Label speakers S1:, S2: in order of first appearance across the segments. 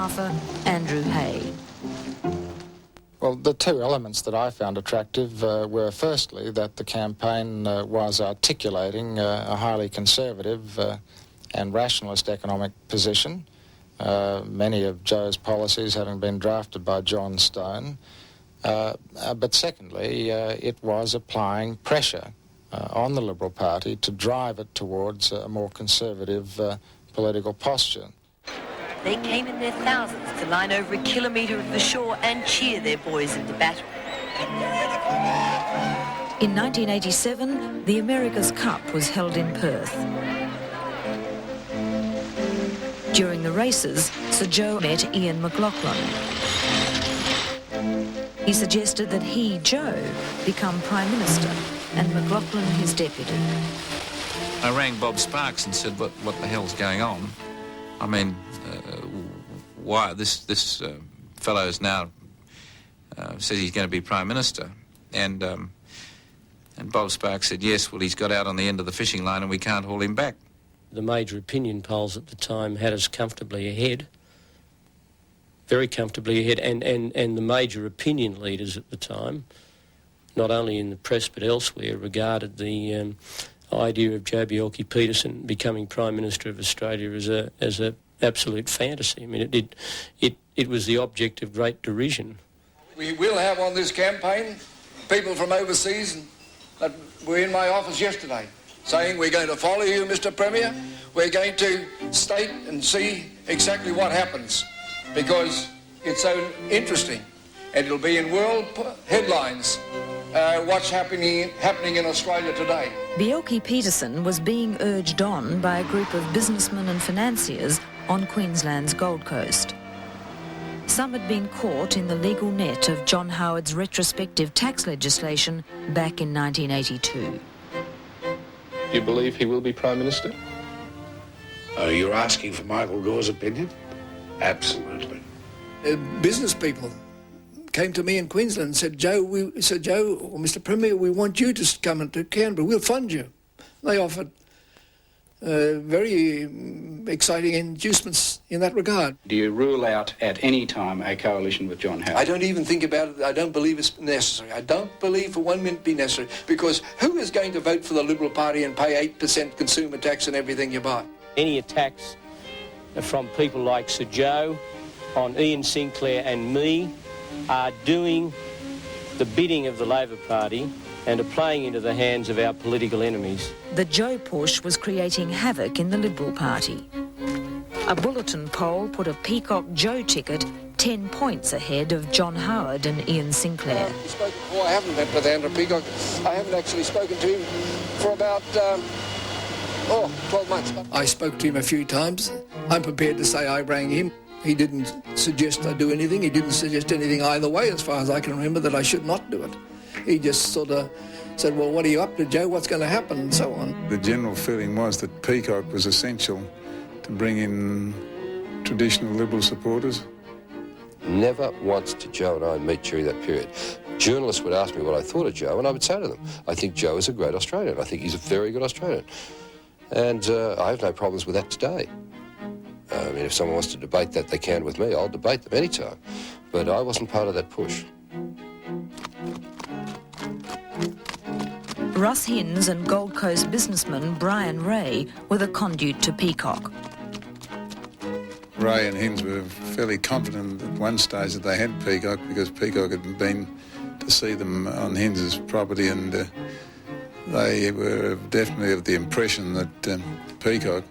S1: staffer Andrew Hay.
S2: Well, the two elements that I found attractive were firstly that the campaign was articulating a highly conservative and rationalist economic position, many of Joe's policies having been drafted by John Stone. But secondly, it was applying pressure on the Liberal Party to drive it towards a more conservative political posture.
S3: They came in their thousands to line over a kilometre of the shore and cheer their boys into battle.
S1: In 1987, the America's Cup was held in Perth. During the races, Sir Joe met Ian McLaughlin. He suggested that he, Joe, become Prime Minister and McLaughlin his deputy.
S4: I rang Bob Sparks and said, what the hell's going on? I mean, why this fellow's now says he's going to be Prime Minister. And Bob Sparks said, yes, well, he's got out on the end of the fishing line and we can't haul him back.
S5: The major opinion polls at the time had us comfortably ahead, very comfortably ahead, and the major opinion leaders at the time, not only in the press but elsewhere, regarded the idea of Joh Bjelke-Petersen becoming Prime Minister of Australia as a absolute fantasy. I mean, it was the object of great derision.
S6: We will have on this campaign people from overseas that were in my office yesterday saying we're going to follow you, Mr. Premier. We're going to state and see exactly what happens because it's so interesting and it'll be in world headlines what's happening in Australia today.
S1: Bjelke-Petersen was being urged on by a group of businessmen and financiers on Queensland's Gold Coast. Some had been caught in the legal net of John Howard's retrospective tax legislation back in 1982.
S7: Do you believe he will be Prime Minister?
S8: You're asking for Michael Gore's opinion? Absolutely.
S6: Business people came to me in Queensland and said, Joe, or Mr. Premier, we want you to come into Canberra. We'll fund you. They offered very exciting inducements in that regard.
S7: Do you rule out at any time a coalition with John Howard?
S6: I don't even think about it. I don't believe it's necessary. I don't believe for 1 minute be necessary because who is going to vote for the Liberal Party and pay 8% consumer tax on everything you buy?
S5: Any attacks from people like Sir Joe on Ian Sinclair and me are doing the bidding of the Labor Party and are playing into the hands of our political enemies.
S1: The Joe push was creating havoc in the Liberal Party. A bulletin poll put a Peacock Joe ticket 10 points ahead of John Howard and Ian Sinclair.
S6: I haven't met with Andrew Peacock. I haven't actually spoken to him for about 12 months. I spoke to him a few times. I'm prepared to say I rang him. He didn't suggest I do anything. He didn't suggest anything either way, as far as I can remember, that I should not do it. He just sort of said, well, what are you up to, Joe? What's going to happen? And so on.
S9: The general feeling was that Peacock was essential to bring in traditional Liberal supporters.
S10: Never once did Joe and I meet during that period. Journalists would ask me what I thought of Joe, and I would say to them, I think Joe is a great Australian. I think he's a very good Australian. And I have no problems with that today. I mean, if someone wants to debate that, they can with me. I'll debate them anytime. But I wasn't part of that push.
S1: Russ Hinds and Gold Coast businessman Brian Ray were the conduit to Peacock.
S9: Ray and Hinds were fairly confident at one stage that they had Peacock because Peacock had been to see them on Hinds' property, and they were definitely of the impression that Peacock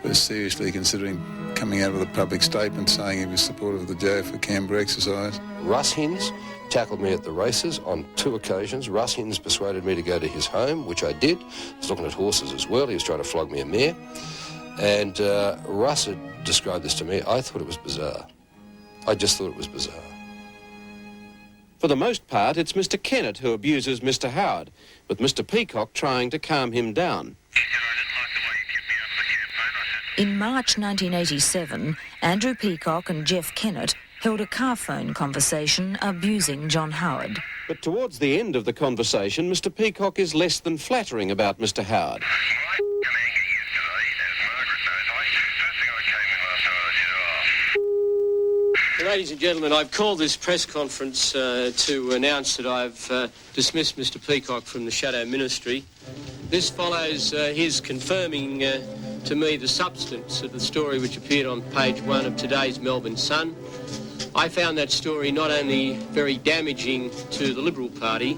S9: was seriously considering coming out with a public statement saying he was supportive of the Joe for Canberra exercise.
S10: Russ Hinds tackled me at the races on 2 occasions. Russ Hinds persuaded me to go to his home, which I did. I was looking at horses as well. He was trying to flog me a mare. And Russ had described this to me. I thought it was bizarre. I just thought it was bizarre.
S11: For the most part, it's Mr. Kennett who abuses Mr. Howard, with Mr. Peacock trying to calm him down.
S1: In March 1987, Andrew Peacock and Jeff Kennett held a car phone conversation abusing John Howard.
S11: But towards the end of the conversation, Mr. Peacock is less than flattering about Mr. Howard.
S5: Ladies and gentlemen, I've called this press conference to announce that I've dismissed Mr Peacock from the Shadow Ministry. This follows his confirming to me the substance of the story which appeared on page 1 of today's Melbourne Sun. I found that story not only very damaging to the Liberal Party,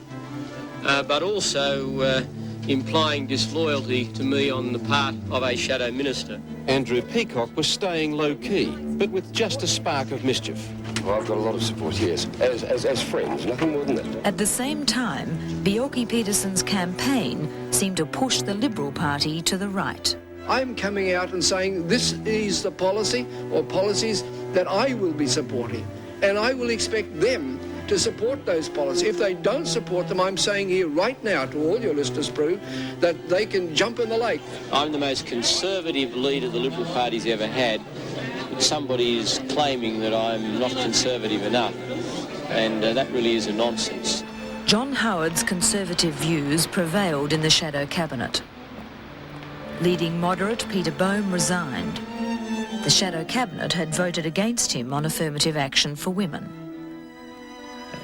S5: but also implying disloyalty to me on the part of a Shadow Minister.
S11: Andrew Peacock was staying low-key, but with just a spark of mischief.
S10: Well, I've got a lot of support, yes, as friends, nothing more than that.
S1: At the same time, Bjelke-Petersen's campaign seemed to push the Liberal Party to the right.
S6: I'm coming out and saying this is the policy or policies that I will be supporting, and I will expect them to support those policies. If they don't support them, I'm saying here right now to all your listeners, Pru, that they can jump in the lake.
S5: I'm the most conservative leader the Liberal Party's ever had. Somebody is claiming that I'm not conservative enough, and that really is a nonsense.
S1: John Howard's conservative views prevailed in the Shadow Cabinet. Leading moderate Peter Boehm resigned. The Shadow Cabinet had voted against him on affirmative action for women.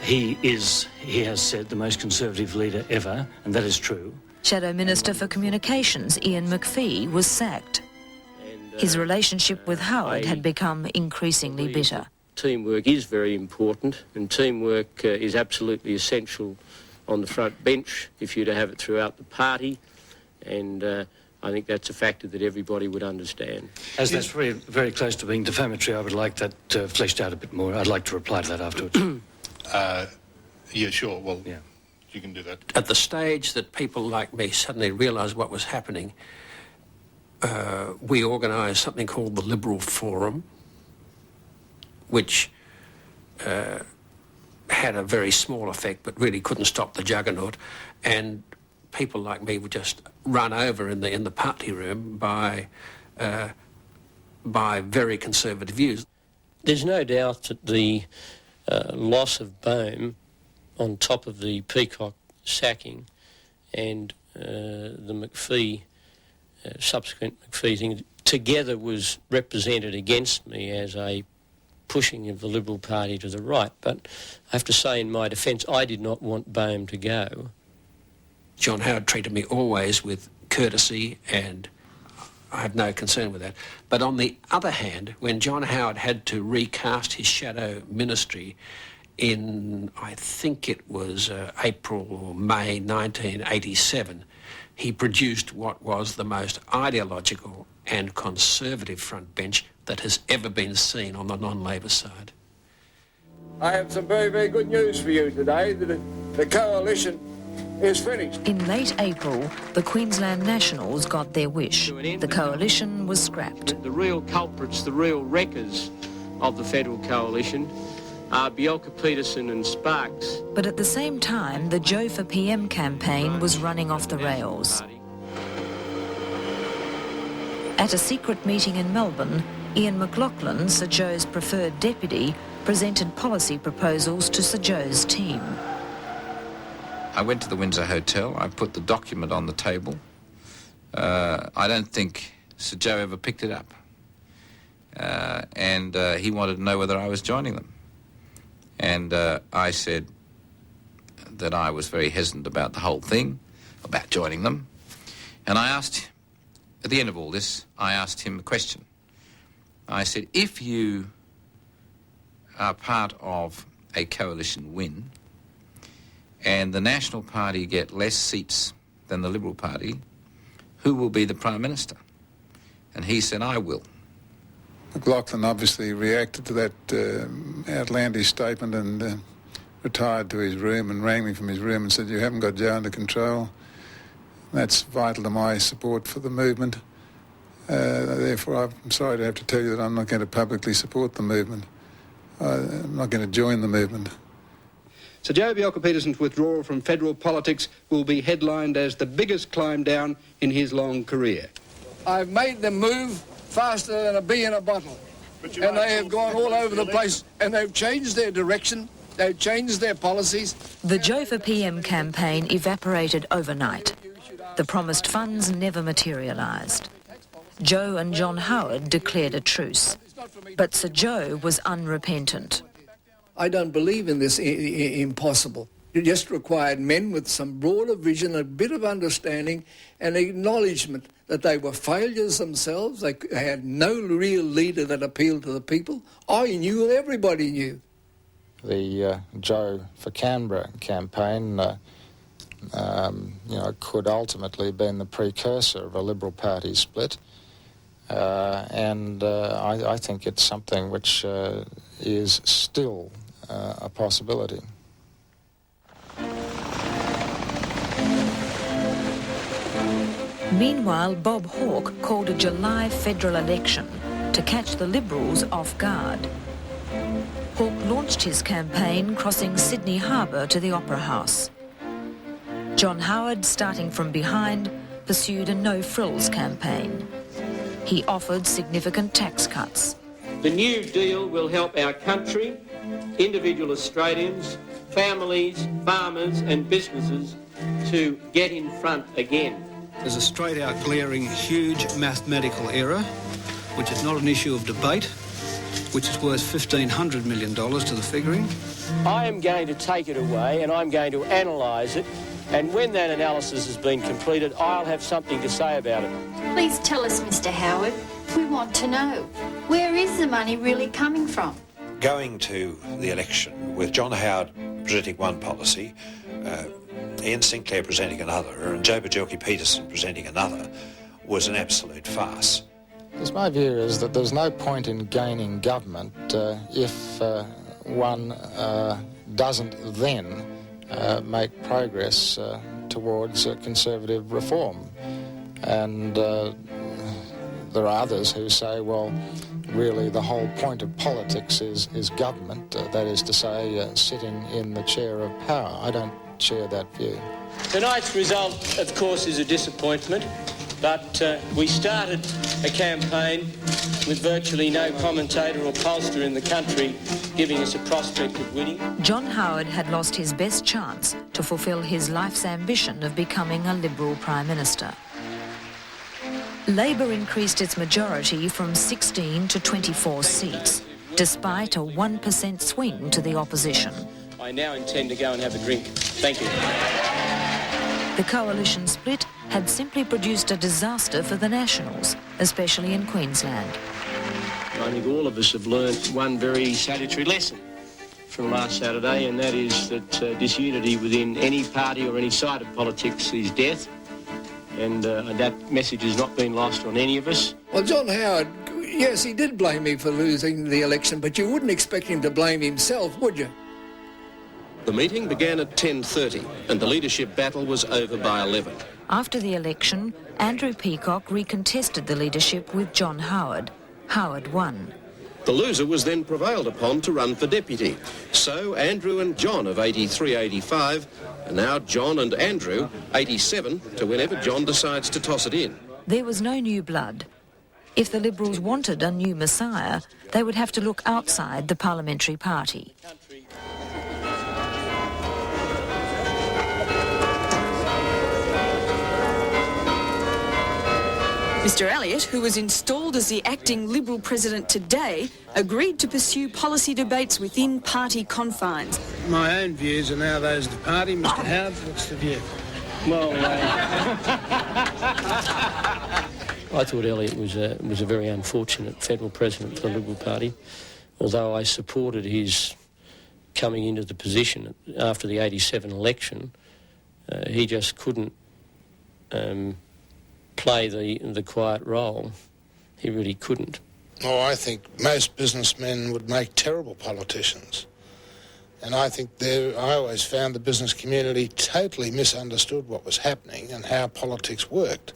S12: He has said, the most conservative leader ever, and that is true.
S1: Shadow Minister for Communications Ian McPhee was sacked. His relationship with Howard had become increasingly bitter.
S5: Teamwork is very important, and teamwork is absolutely essential on the front bench if you're to have it throughout the party, and I think that's a factor that everybody would understand.
S12: As that's very, very close to being defamatory, I would like that fleshed out a bit more. I'd like to reply to that afterwards.
S13: Yeah, sure. Well,
S12: yeah,
S13: you can do that.
S14: At the stage that people like me suddenly realised what was happening, we organised something called the Liberal Forum, which had a very small effect but really couldn't stop the juggernaut, and people like me were just run over in the party room by very conservative views.
S5: There's no doubt that the loss of Boehm on top of the Peacock sacking and the McPhee, subsequent McPhee thing, together was represented against me as a pushing of the Liberal Party to the right. But I have to say, in my defence, I did not want Boehm to go.
S14: John Howard treated me always with courtesy, and I have no concern with that. But on the other hand, when John Howard had to recast his shadow ministry in, I think it was April or May 1987, he produced what was the most ideological and conservative front bench that has ever been seen on the non-Labor side.
S6: I have some very, very good news for you today, that the coalition is finished.
S1: In late April, the Queensland Nationals got their wish. The coalition was scrapped.
S5: The real culprits, the real wreckers of the federal coalition are Bjelke-Petersen and Sparks.
S1: But at the same time, the Joe for PM campaign was running off the rails. At a secret meeting in Melbourne, Ian McLaughlin, Sir Joe's preferred deputy, presented policy proposals to Sir Joe's team.
S4: I went to the Windsor Hotel. I put the document on the table. I don't think Sir Joe ever picked it up. And he wanted to know whether I was joining them. And I said that I was very hesitant about the whole thing, about joining them. And I asked, at the end of all this, I asked him a question. I said, if you are part of a coalition win, and the National Party get less seats than the Liberal Party, who will be the Prime Minister? And he said, I will.
S9: McLaughlin obviously reacted to that outlandish statement and retired to his room and rang me from his room and said, you haven't got Joe under control. That's vital to my support for the movement. Therefore, I'm sorry to have to tell you that I'm not going to publicly support the movement. I'm not going to join the movement.
S7: Sir Joe Bjelke-Petersen's withdrawal from federal politics will be headlined as the biggest climb down in his long career.
S6: I've made them move faster than a bee in a bottle. And they have gone all over the place, and they've changed their direction, they've changed their policies.
S1: The Joe for PM campaign evaporated overnight. The promised funds never materialised. Joe and John Howard declared a truce. But Sir Joe was unrepentant.
S6: I don't believe in this impossible. It just required men with some broader vision, a bit of understanding and acknowledgement that they were failures themselves. They had no real leader that appealed to the people. I knew, everybody knew.
S2: The Joe for Canberra campaign could ultimately have been the precursor of a Liberal Party split. I think it's something which is still a possibility.
S1: Meanwhile, Bob Hawke called a July federal election to catch the Liberals off guard. Hawke launched his campaign crossing Sydney Harbour to the Opera House. John Howard, starting from behind, pursued a no-frills campaign. He offered significant tax cuts.
S5: The New Deal will help our country, individual Australians, families, farmers and businesses to get in front again.
S7: There's a straight-out glaring huge mathematical error, which is not an issue of debate, which is worth $1,500 million to the figuring.
S5: I am going to take it away and I'm going to analyse it, and when that analysis has been completed, I'll have something to say about it.
S15: Please tell us, Mr. Howard. We want to know. Where is the money really coming from?
S8: Going to the election with John Howard presenting one policy, Ian Sinclair presenting another, and Joe Bjelke-Petersen presenting another, was an absolute farce.
S2: My view is that there's no point in gaining government if one doesn't then make progress towards Conservative reform. And there are others who say, well, really the whole point of politics is government, that is to say, sitting in the chair of power. I don't share that view.
S5: Tonight's result, of course, is a disappointment, but we started a campaign with virtually no commentator or pollster in the country giving us a prospect of winning.
S1: John Howard had lost his best chance to fulfil his life's ambition of becoming a Liberal Prime Minister. Labor increased its majority from 16 to 24 seats, despite a 1% swing to the opposition.
S5: I now intend to go and have a drink. Thank you.
S1: The coalition split had simply produced a disaster for the Nationals, especially in Queensland.
S5: I think all of us have learnt one very salutary lesson from last Saturday, and that is that disunity within any party or any side of politics is death, and that message has not been lost on any of us.
S6: Well, John Howard, yes, he did blame me for losing the election, but you wouldn't expect him to blame himself, would you?
S11: The meeting began at 10:30 and the leadership battle was over by 11.
S1: After the election, Andrew Peacock recontested the leadership with John Howard. Howard won.
S11: The loser was then prevailed upon to run for deputy. So Andrew and John of 83-85, and now John and Andrew 87 to whenever John decides to toss it in.
S1: There was no new blood. If the Liberals wanted a new Messiah, they would have to look outside the parliamentary party.
S16: Mr Elliott, who was installed as the acting Liberal President today, agreed to pursue policy debates within party confines.
S17: My own views are now those of the party. Mr Howard, what's the view?
S5: Well, I thought Elliott was a very unfortunate federal president for the Liberal Party, although I supported his coming into the position after the 87 election. He just couldn't play the quiet role. He really couldn't.
S18: Oh, I think most businessmen would make terrible politicians. And I think I always found the business community totally misunderstood what was happening and how politics worked.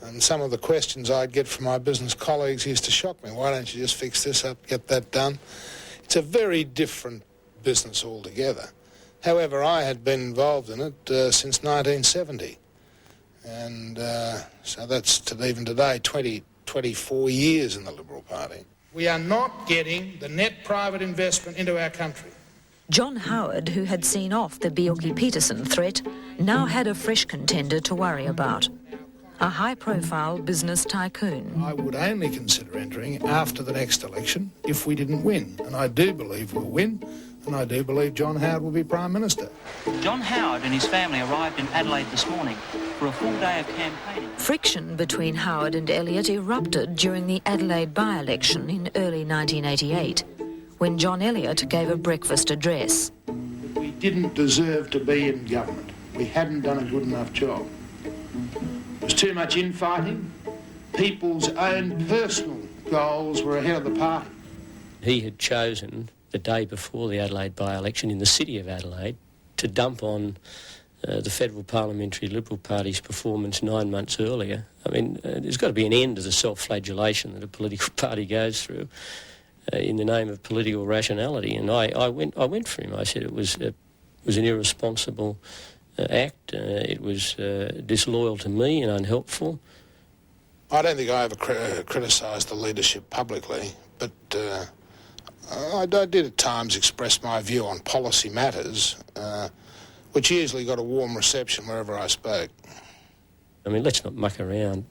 S18: And some of the questions I'd get from my business colleagues used to shock me. Why don't you just fix this up, get that done? It's a very different business altogether. However, I had been involved in it since 1970. And so that's even today, 24 years in the Liberal Party.
S17: We are not getting the net private investment into our country.
S1: John Howard, who had seen off the Bjelke-Petersen threat, now had a fresh contender to worry about. a high-profile business tycoon.
S17: I would only consider entering after the next election if we didn't win. And I do believe we'll win, and I do believe John Howard will be Prime Minister.
S19: John Howard and his family arrived in Adelaide this morning for a full day of campaigning.
S1: Friction between Howard and Elliott erupted during the Adelaide by-election in early 1988, when John Elliott gave a breakfast address.
S17: We didn't deserve to be in government. We hadn't done a good enough job. There was too much infighting. People's own personal goals were ahead of the party.
S5: He had chosen the day before the Adelaide by-election in the city of Adelaide to dump on the Federal Parliamentary Liberal Party's performance 9 months earlier. I mean, there's got to be an end to the self-flagellation that a political party goes through in the name of political rationality. And I went for him. I said it was an irresponsible act. It was disloyal to me and unhelpful.
S18: I don't think I ever criticised the leadership publicly, but I did at times express my view on policy matters, which usually got a warm reception wherever I spoke.
S5: I mean, let's not muck around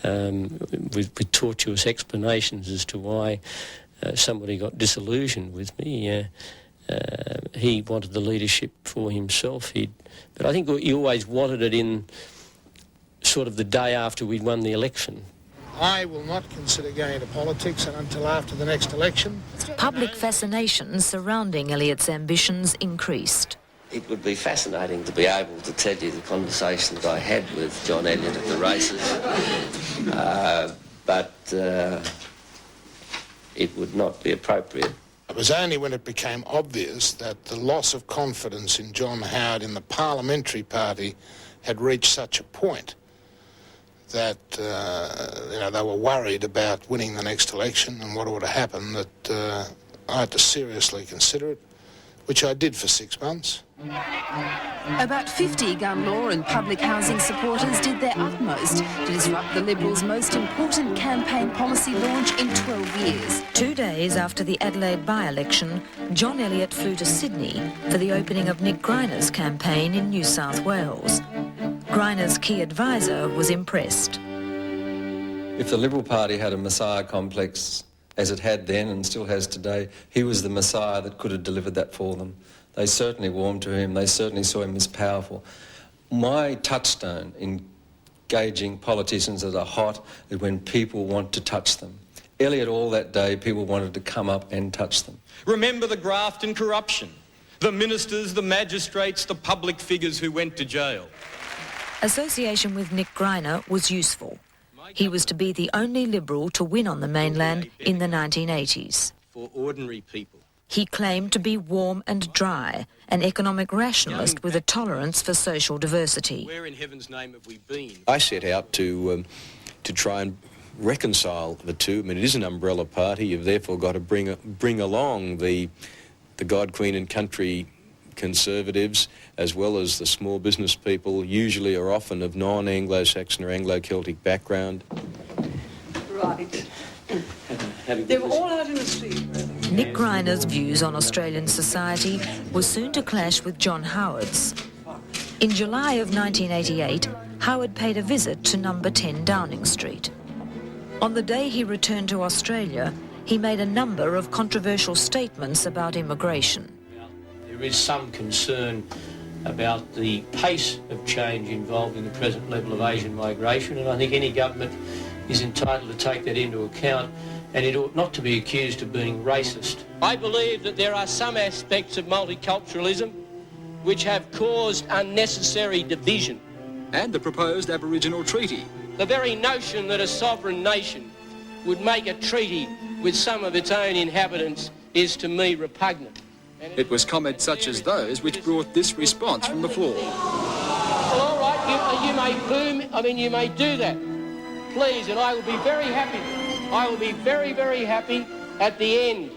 S5: with tortuous explanations as to why somebody got disillusioned with me. He wanted the leadership for himself, but I think he always wanted it in sort of the day after we'd won the election.
S17: I will not consider going into politics until after the next election.
S1: Public fascination surrounding Elliott's ambitions increased.
S20: It would be fascinating to be able to tell you the conversations I had with John Elliott at the races, but it would not be appropriate.
S18: It was only when it became obvious that the loss of confidence in John Howard in the parliamentary party had reached such a point that they were worried about winning the next election and what would have happened, that I had to seriously consider it, which I did for 6 months.
S16: About 50 gun law and public housing supporters did their utmost to disrupt the Liberals' most important campaign policy launch in 12 years.
S1: 2 days after the Adelaide by-election, John Elliott flew to Sydney for the opening of Nick Greiner's campaign in New South Wales. Greiner's key advisor was impressed.
S21: If the Liberal Party had a messiah complex, as it had then and still has today, he was the messiah that could have delivered that for them. They certainly warmed to him. They certainly saw him as powerful. My touchstone in engaging politicians that are hot is when people want to touch them. Elliott, all that day, people wanted to come up and touch them.
S22: Remember the graft and corruption, the ministers, the magistrates, the public figures who went to jail.
S1: Association with Nick Greiner was useful. He was to be the only Liberal to win on the mainland in the 1980s.
S22: For ordinary people.
S1: He claimed to be warm and dry, an economic rationalist with a tolerance for social diversity.
S22: Where in heaven's name have we been?
S23: I set out to try and reconcile the two. I mean, it is an umbrella party. You've therefore got to bring along the God, Queen and Country Conservatives, as well as the small business people, usually or often of non-Anglo-Saxon or Anglo-Celtic background.
S24: Right. They were all out in the street.
S1: Nick Greiner's views on Australian society were soon to clash with John Howard's. In July of 1988, Howard paid a visit to number 10 Downing Street. On the day he returned to Australia, he made a number of controversial statements about immigration.
S5: There is some concern about the pace of change involved in the present level of Asian migration, and I think any government is entitled to take that into account, and it ought not to be accused of being racist.
S25: I believe that there are some aspects of multiculturalism which have caused unnecessary division.
S26: And the proposed Aboriginal treaty.
S25: The very notion that a sovereign nation would make a treaty with some of its own inhabitants is to me repugnant.
S26: It was comments such as those which brought this response from the floor.
S25: Well, all right, you may boo me, you may do that. Please, and I will be very happy. I will be very, very happy at the end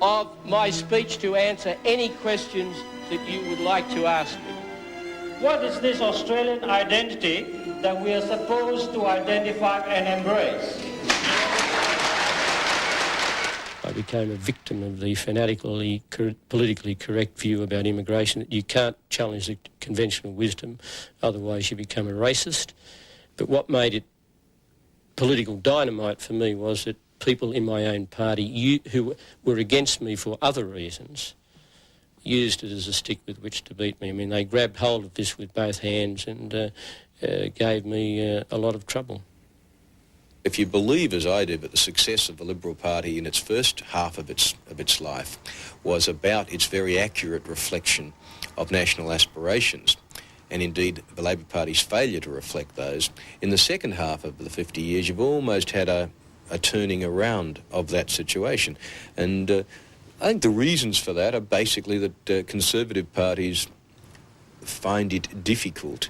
S25: of my speech to answer any questions that you would like to ask me.
S27: What is this Australian identity that we are supposed to identify and embrace?
S5: I became a victim of the fanatically politically correct view about immigration that you can't challenge the conventional wisdom, otherwise you become a racist. But what made it political dynamite for me was that people in my own party who were against me for other reasons used it as a stick with which to beat me. I mean, they grabbed hold of this with both hands and gave me a lot of trouble.
S23: If you believe, as I do, that the success of the Liberal Party in its first half of its life was about its very accurate reflection of national aspirations, and indeed the Labor Party's failure to reflect those, in the second half of the 50 years you've almost had a turning around of that situation. And I think the reasons for that are basically that Conservative parties find it difficult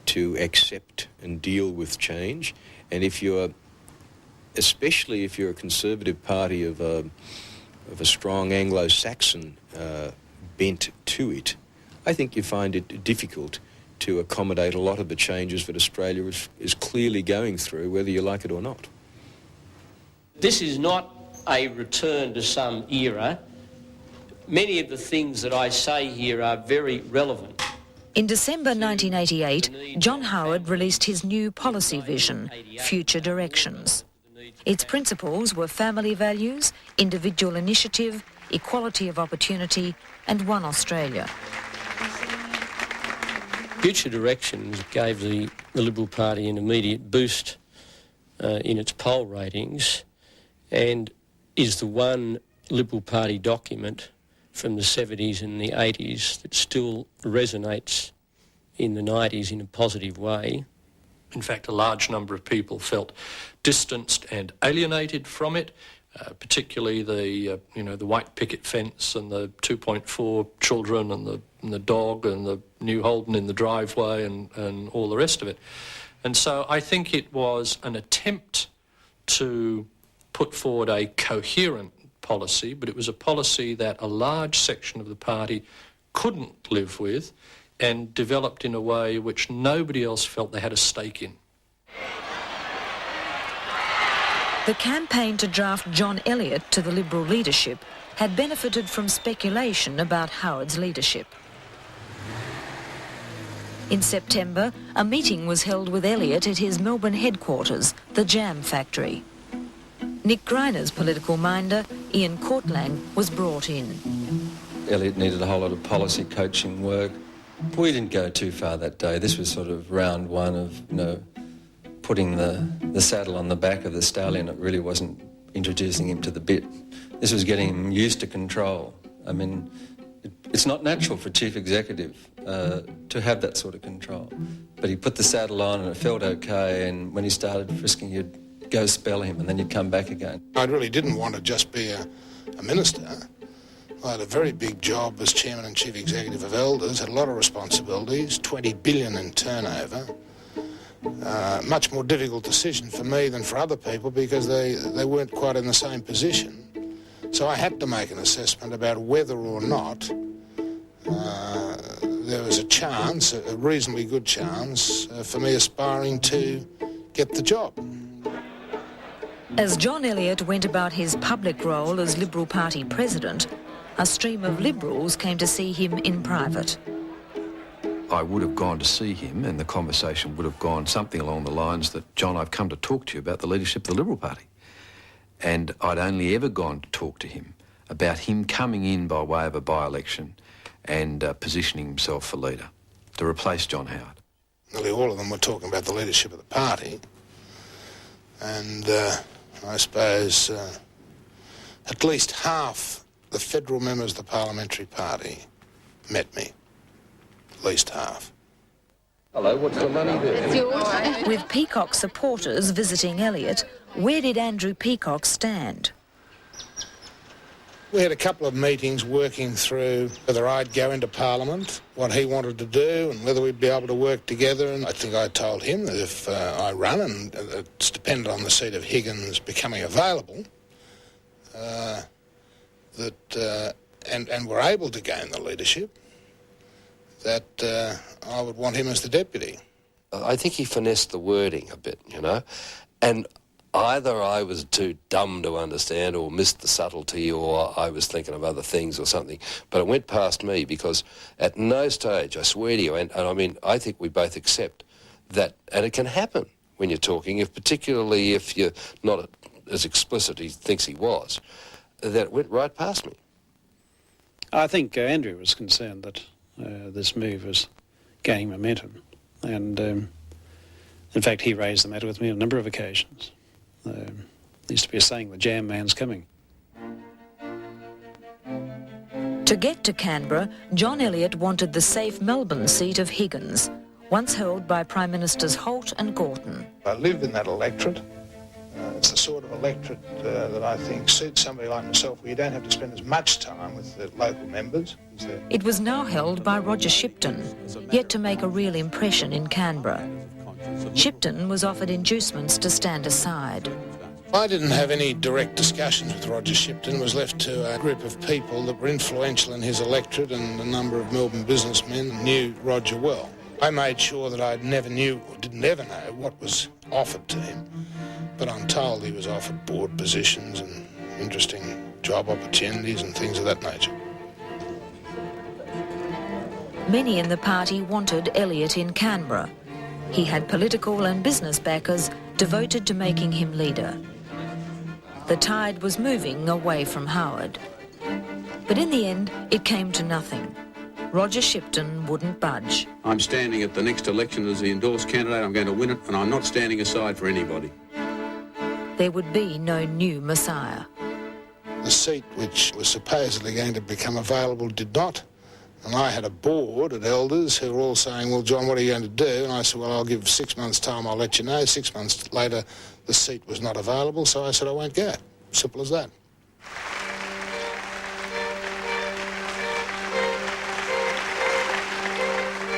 S23: to accept and deal with change. And especially if you're a Conservative party of a strong Anglo-Saxon bent to it, I think you find it difficult to accommodate a lot of the changes that Australia is clearly going through, whether you like it or not.
S5: This is not a return to some era. Many of the things that I say here are very relevant.
S1: In December 1988, John Howard released his new policy vision, Future Directions. Its principles were family values, individual initiative, equality of opportunity, and One Australia.
S5: Future Directions gave the Liberal Party an immediate boost in its poll ratings and is the one Liberal Party document from the 70s and the 80s that still resonates in the 90s in a positive way.
S3: In fact, a large number of people felt distanced and alienated from it, particularly the white picket fence and the 2.4 children and the dog and the new Holden in the driveway and all the rest of it. And so I think it was an attempt to put forward a coherent policy, but it was a policy that a large section of the party couldn't live with and developed in a way which nobody else felt they had a stake in.
S1: The campaign to draft John Elliott to the Liberal leadership had benefited from speculation about Howard's leadership. In September, a meeting was held with Elliott at his Melbourne headquarters, the Jam Factory. Nick Greiner's political minder, Ian Courtlang, was brought in.
S21: Elliott needed a whole lot of policy coaching work. We didn't go too far that day. This was sort of round one of, putting the saddle on the back of the stallion. It really wasn't introducing him to the bit. This was getting him used to control. I mean, it's not natural for a chief executive to have that sort of control. But he put the saddle on and it felt okay, and when he started frisking, you'd go spell him and then you'd come back again.
S18: I really didn't want to just be a minister. I had a very big job as chairman and chief executive of Elders, had a lot of responsibilities, 20 billion in turnover. Much more difficult decision for me than for other people because they weren't quite in the same position. So I had to make an assessment about whether or not there was a chance, a reasonably good chance, for me aspiring to get the job.
S1: As John Elliott went about his public role as Liberal Party president, a stream of Liberals came to see him in private.
S4: I would have gone to see him and the conversation would have gone something along the lines that, John, I've come to talk to you about the leadership of the Liberal Party. And I'd only ever gone to talk to him about him coming in by way of a by-election and positioning himself for leader to replace John Howard.
S18: Nearly all of them were talking about the leadership of the party. And I suppose at least half the federal members of the parliamentary party met me. At least half.
S21: Hello, what's the money there?
S1: With Peacock's supporters visiting Elliott, where did Andrew Peacock stand?
S18: We had a couple of meetings working through whether I'd go into Parliament, what he wanted to do, and whether we'd be able to work together. And I think I told him that if I run, and it's dependent on the seat of Higgins becoming available, and we're able to gain the leadership, that I would want him as the deputy.
S20: I think he finessed the wording a bit, and either I was too dumb to understand or missed the subtlety or I was thinking of other things or something, but it went past me because at no stage, I swear to you, and I mean, I think we both accept and it can happen when you're talking, particularly if you're not as explicit as he thinks he was, that it went right past me.
S7: I think Andrew was concerned that this move was gaining momentum, and in fact he raised the matter with me on a number of occasions. There used to be a saying, the jam man's coming.
S1: To get to Canberra, John Elliott wanted the safe Melbourne seat of Higgins, once held by Prime Ministers Holt and Gorton.
S18: I live in that electorate. It's the sort of electorate that I think suits somebody like myself, where you don't have to spend as much time with the local members.
S1: It was now held by Roger Shipton, yet to make a real impression in Canberra. Shipton was offered inducements to stand aside.
S18: I didn't have any direct discussions with Roger Shipton. It was left to a group of people that were influential in his electorate, and a number of Melbourne businessmen knew Roger well. I made sure that I didn't ever know what was offered to him, but I'm told he was offered board positions and interesting job opportunities and things of that nature.
S1: Many in the party wanted Elliott in Canberra. He had political and business backers devoted to making him leader. The tide was moving away from Howard. But in the end, it came to nothing. Roger Shipton wouldn't budge.
S9: I'm standing at the next election as the endorsed candidate. I'm going to win it, and I'm not standing aside for anybody.
S1: There would be no new Messiah.
S18: The seat which was supposedly going to become available did not. And I had a board of elders who were all saying, well, John, what are you going to do? And I said, well, I'll give 6 months' time, I'll let you know. 6 months later, the seat was not available, so I said I won't go. Simple as that.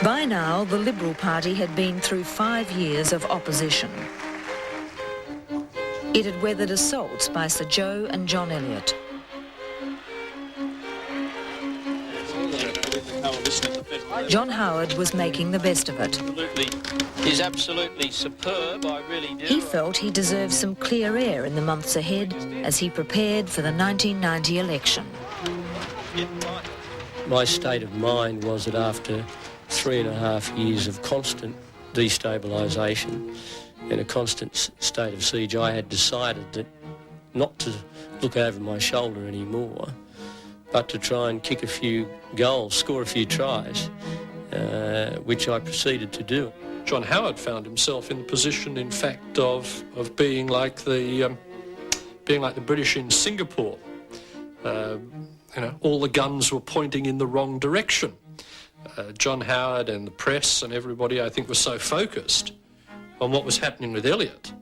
S1: By now, the Liberal Party had been through 5 years of opposition. It had weathered assaults by Sir Joe and John Elliott. John Howard was making the best of it.
S25: He's absolutely superb, I really do.
S1: He felt he deserved some clear air in the months ahead as he prepared for the 1990 election.
S5: My state of mind was that after 3.5 years of constant destabilisation and a constant state of siege, I had decided that not to look over my shoulder anymore, but to try and kick a few goals, score a few tries, which I proceeded to do.
S3: John Howard found himself in the position, in fact, of being like the British in Singapore. All the guns were pointing in the wrong direction. John Howard and the press and everybody, I think, was so focused on what was happening with Elliott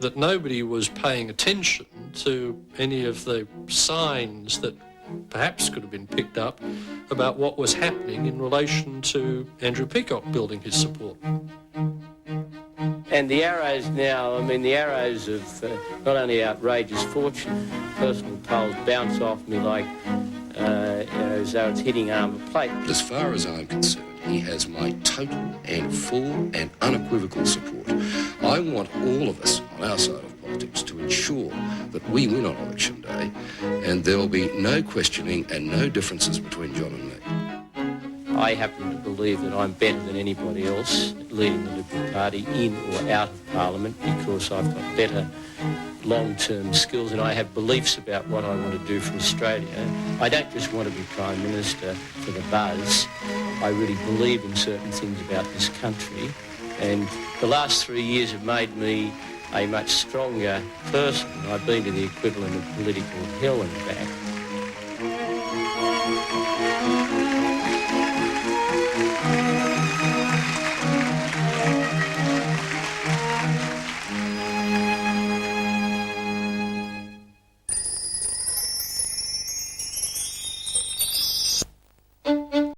S3: that nobody was paying attention to any of the signs that perhaps could have been picked up about what was happening in relation to Andrew Peacock building his support.
S5: And the arrows now, the arrows of not only outrageous fortune, personal polls bounce off me like as though it's hitting armour plate.
S10: As far as I'm concerned, he has my total and full and unequivocal support. I want all of us on our side of politics to ensure that we win on election day, and there'll be no questioning and no differences between John and me.
S5: I happen to believe that I'm better than anybody else at leading the Liberal Party in or out of Parliament because I've got better long-term skills and I have beliefs about what I want to do for Australia. I don't just want to be Prime Minister for the buzz. I really believe in certain things about this country, and the last 3 years have made me a much stronger person. I've been to the equivalent of political hell and back.